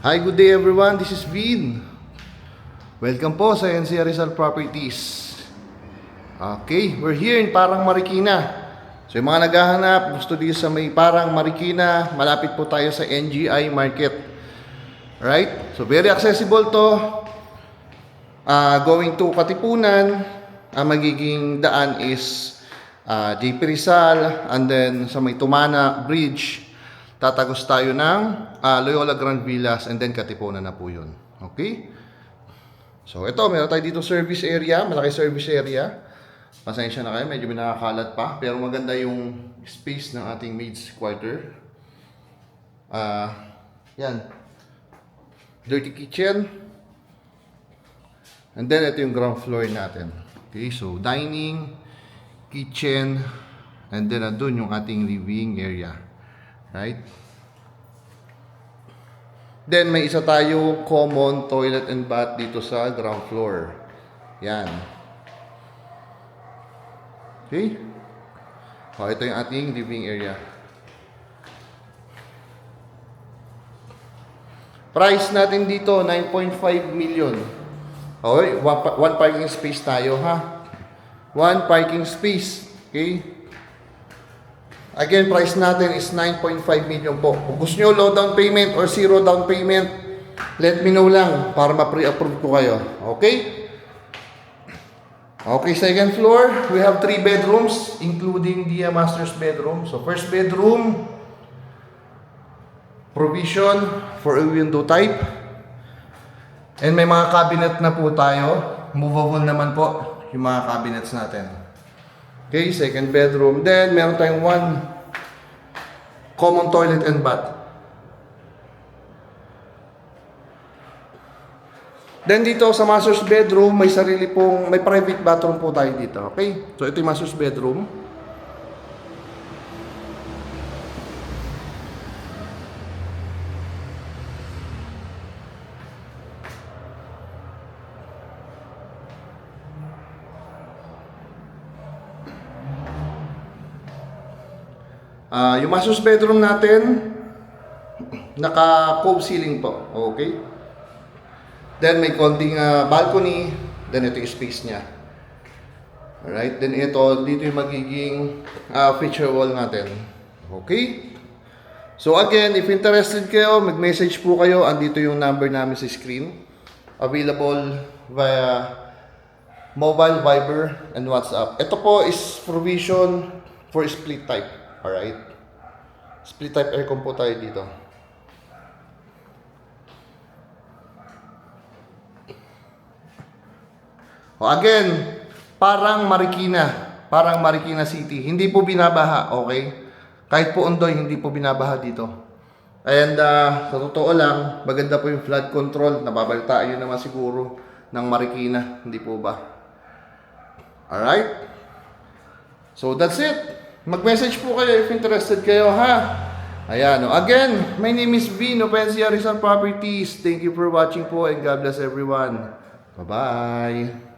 Hi, good day everyone. This is Vin. Welcome po sa NC Rizal Properties. Okay, we're here in Parang Marikina. So yung mga naghahanap, gusto dito sa may Parang Marikina, malapit po tayo sa NGI Market. Right? So very accessible to. Going to Katipunan, ang magiging daan is JP Rizal, and then sa may Tumana Bridge, tatagos tayo ng Loyola Grand Villas, and then Katipunan na po yun. Okay? So ito, meron tayo dito service area, malaki service area. Pasensya na kayo, medyo nakakalat pa, pero maganda yung space ng ating maid's quarter. Yan. Dirty kitchen. And then ito yung ground floor natin. Okay, so dining, kitchen, and then doon yung ating living area. Right? Then may isa tayo common toilet and bath dito sa ground floor. Yan. Okay? O, ito yung ating living area. Price natin dito 9.5 million. Okay, one parking space tayo, ha? One parking space. Okay? Again, price natin is 9.5 million po. Kung gusto nyo low down payment or zero down payment, let me know lang para ma-pre-approve ko kayo. Okay? Okay, second floor, we have 3 bedrooms, including the master's bedroom. So, first bedroom, provision for a window type. And may mga cabinet na po tayo. Movable naman po yung mga cabinets natin. Okay, second bedroom. Then, meron tayong one common toilet and bath. Then, dito sa master's bedroom, may sarili pong, may private bathroom po tayo dito. Okay? So, ito yung master's bedroom. Yung master's bedroom natin, naka-cove ceiling po. Okay? Then may konting balcony. Then ito yung space niya. Alright? Then ito, dito yung magiging feature wall natin. Okay? So again, if interested kayo, mag-message po kayo. Andito yung number namin sa screen. Available via mobile, Viber, and WhatsApp. Ito po is provision for split type. Alright? Split type aircon po tayo dito. Again, Parang Marikina. Parang Marikina City. Hindi po binabaha, okay? Kahit po Ondoy, hindi po binabaha dito. And sa totoo lang, maganda po yung flood control. Nababalitaan nyo naman siguro ng Marikina. Hindi po ba? Alright? So that's it. Mag-message po kayo if interested kayo, ha? Ayan. Again, my name is Vin of NC Rizal Properties. Thank you for watching po and God bless everyone. Bye-bye.